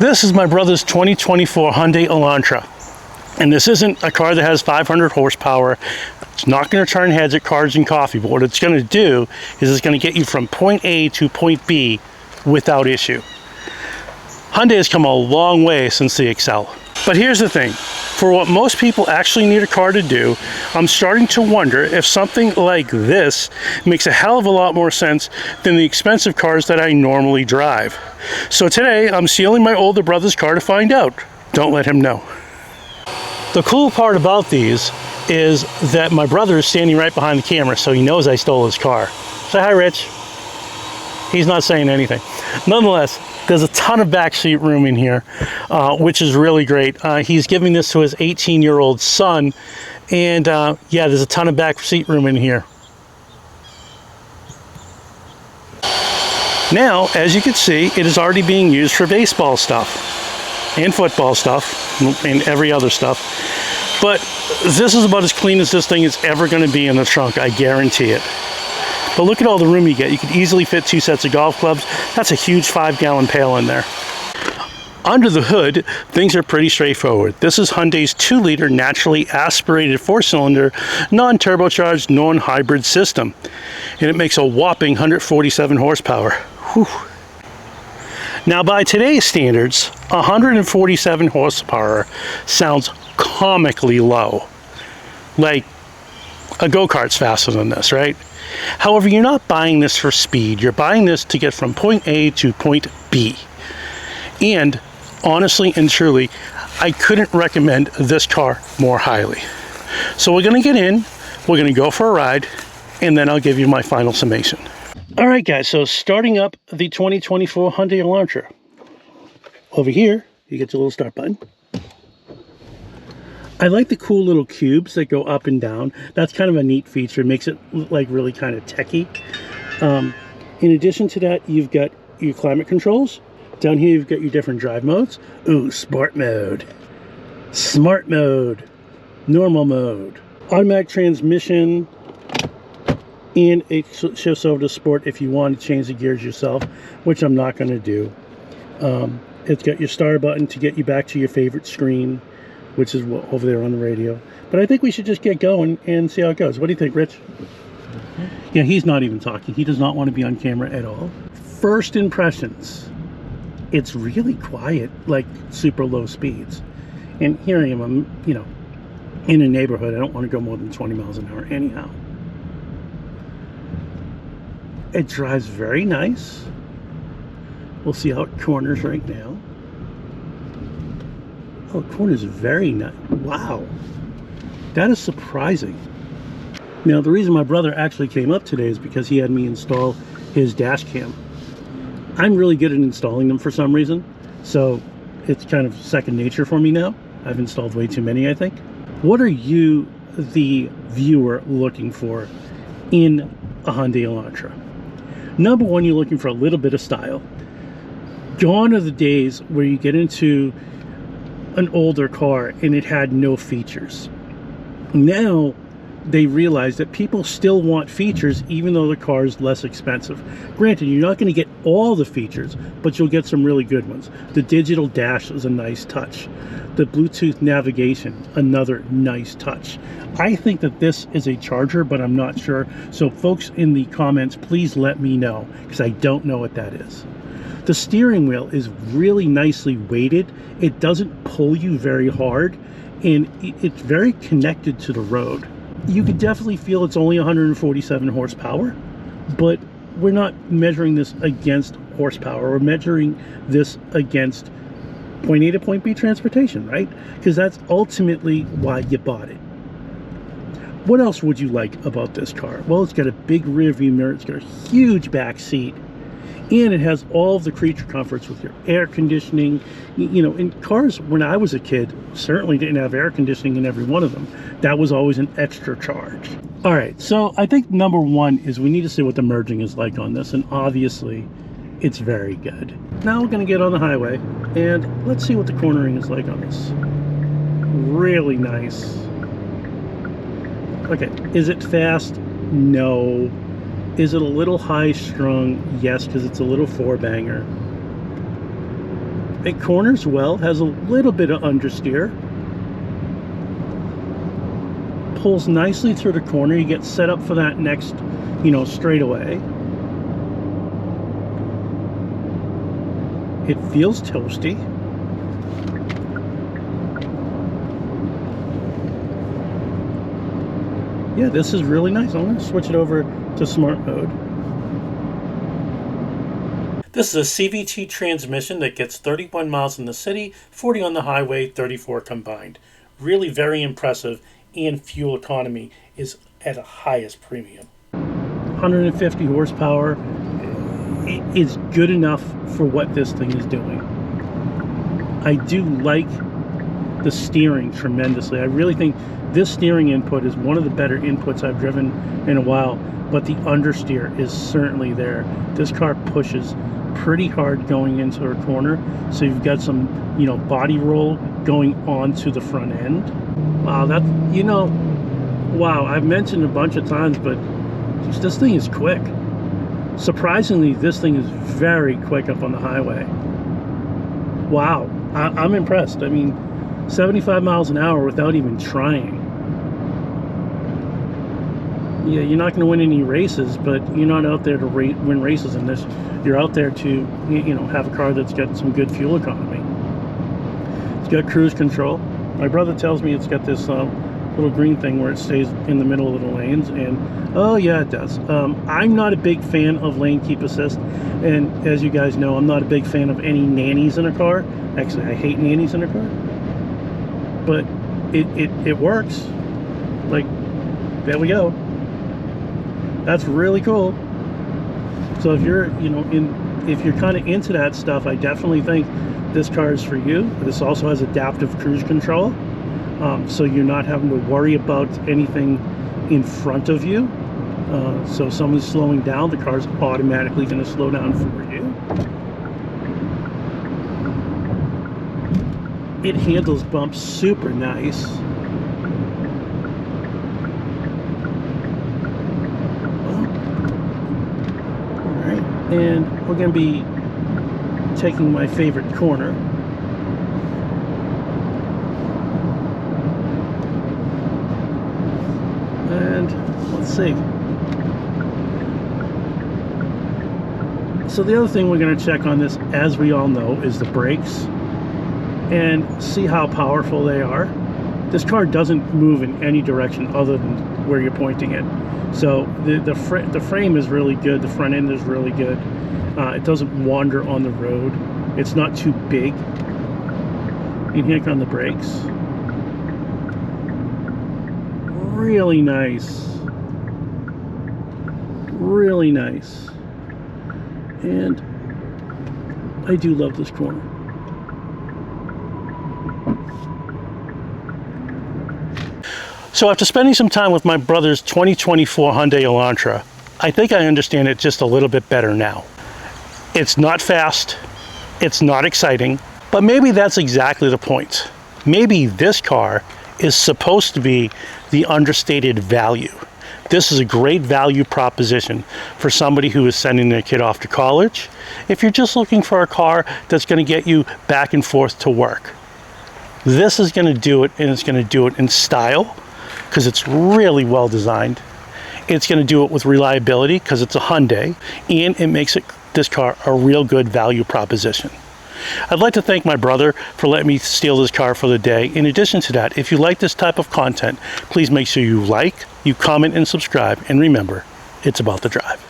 This is my brother's 2024 Hyundai Elantra. And this isn't a car that has 500 horsepower. It's not going to turn heads at Cars and Coffee, but what it's going to do is it's going to get you from point A to point B without issue. Hyundai has come a long way since the Excel. But here's the thing, for what most people actually need a car to do, I'm starting to wonder if something like this makes a hell of a lot more sense than the expensive cars that I normally drive. So today, I'm stealing my older brother's car to find out. Don't let him know. The cool part about these is that my brother is standing right behind the camera, so he knows I stole his car. Say hi, Rich. He's not saying anything. Nonetheless, there's a ton of backseat room in here, which is really great. He's giving this to his 18-year-old son, and yeah, there's a ton of backseat room in here. Now, as you can see, it is already being used for baseball stuff, and football stuff, and every other stuff. But this is about as clean as this thing is ever going to be in the trunk, I guarantee it. But look at all the room you get. You could easily fit 2 sets of golf clubs. That's a huge 5-gallon pail in there. Under the hood, things are pretty straightforward. This is Hyundai's 2-liter naturally aspirated 4-cylinder, non-turbocharged, non-hybrid system. And it makes a whopping 147 horsepower. Whew. Now, by today's standards, 147 horsepower sounds comically low. Like a go-kart's faster than this, right? However, you're not buying this for speed. You're buying this to get from point A to point B. And honestly and truly, I couldn't recommend this car more highly. So we're going to get in, we're going to go for a ride, and then I'll give you my final summation. All right, guys, so starting up the 2024 Hyundai Elantra. Over here, you get your little start button. I like the cool little cubes that go up and down. That's kind of a neat feature. It makes it like really kind of techy. In addition to that, you've got your climate controls. Down here, you've got your different drive modes. Ooh, sport mode, smart mode, normal mode, automatic transmission, and it shifts over to sport if you want to change the gears yourself, which I'm not going to do. It's got your star button to get you back to your favorite screen, which is over there on the radio. But I think we should just get going and see how it goes. What do you think, Rich? Yeah, he's not even talking. He does not want to be on camera at all. First impressions. It's really quiet, like super low speeds. And here I am, I'm, you know, in a neighborhood. I don't want to go more than 20 miles an hour anyhow. It drives very nice. We'll see how it corners right now. Oh, the corner is very nice. Wow. That is surprising. Now, the reason my brother actually came up today is because he had me install his dash cam. I'm really good at installing them for some reason, so it's kind of second nature for me now. I've installed way too many, I think. What are you, the viewer, looking for in a Hyundai Elantra? Number one, you're looking for a little bit of style. Gone are the days where you get into an older car and it had no features. Now they realize that people still want features even though the car is less expensive. Granted, you're not going to get all the features, but you'll get some really good ones. The digital dash is a nice touch. The Bluetooth navigation, another nice touch. I think that this is a charger, but I'm not sure. So folks in the comments, please let me know, because I don't know what that is. The steering wheel is really nicely weighted. It doesn't pull you very hard, and it's very connected to the road. You could definitely feel it's only 147 horsepower, but we're not measuring this against horsepower. We're measuring this against point A to point B transportation, right? Because that's ultimately why you bought it. What else would you like about this car? Well, it's got a big rear view mirror. It's got a huge back seat. And it has all of the creature comforts with your air conditioning. You know, in cars when I was a kid, certainly didn't have air conditioning in every one of them. That was always an extra charge. All right, so I think number one is we need to see what the merging is like on this. And obviously, it's very good. Now we're going to get on the highway and let's see what the cornering is like on this. Really nice. Okay, is it fast? No. Is it a little high strung? Yes, because it's a little 4-banger. It corners well, has a little bit of understeer. Pulls nicely through the corner. You get set up for that next, straightaway. It feels toasty. Yeah, this is really nice. I'm going to switch it over to smart mode. This is a CVT transmission that gets 31 miles in the city, 40 on the highway, 34 combined. Really very impressive, and fuel economy is at a highest premium. 150 horsepower is good enough for what this thing is doing. I do like the steering tremendously. I really think this steering input is one of the better inputs I've driven in a while, but the understeer is certainly there. This car pushes pretty hard going into a corner, so you've got some, body roll going onto the front end. Wow, that, wow, I've mentioned a bunch of times, but this thing is quick. Surprisingly, this thing is very quick up on the highway. Wow, I'm impressed. I mean, 75 miles an hour without even trying. Yeah, you're not going to win any races, but you're not out there to win races in this. You're out there to, have a car that's got some good fuel economy. It's got cruise control. My brother tells me it's got this little green thing where it stays in the middle of the lanes, and oh yeah, it does. I'm not a big fan of lane keep assist, and as you guys know, I'm not a big fan of any nannies in a car. Actually, I hate nannies in a car, but it works. Like, there we go. That's really cool. So if you're, if you're kind of into that stuff, I definitely think this car is for you. This also has adaptive cruise control, so you're not having to worry about anything in front of you. So if someone's slowing down, the car's automatically going to slow down for you. It handles bumps super nice. And we're going to be taking my favorite corner. And let's see. So the other thing we're going to check on this, as we all know, is the brakes and see how powerful they are. This car doesn't move in any direction other than where you're pointing it. So the frame is really good. The front end is really good. It doesn't wander on the road. It's not too big. And here come the brakes. Really nice. Really nice. And I do love this corner. So after spending some time with my brother's 2024 Hyundai Elantra, I think I understand it just a little bit better now. It's not fast, it's not exciting, but maybe that's exactly the point. Maybe this car is supposed to be the understated value. This is a great value proposition for somebody who is sending their kid off to college. If you're just looking for a car that's going to get you back and forth to work, this is going to do it, and it's going to do it in style, because it's really well designed. It's going to do it with reliability because it's a Hyundai, and it makes this car a real good value proposition. I'd like to thank my brother for letting me steal this car for the day. In addition to that, if you like this type of content, please make sure you like, you comment, and subscribe. And remember, it's about the drive.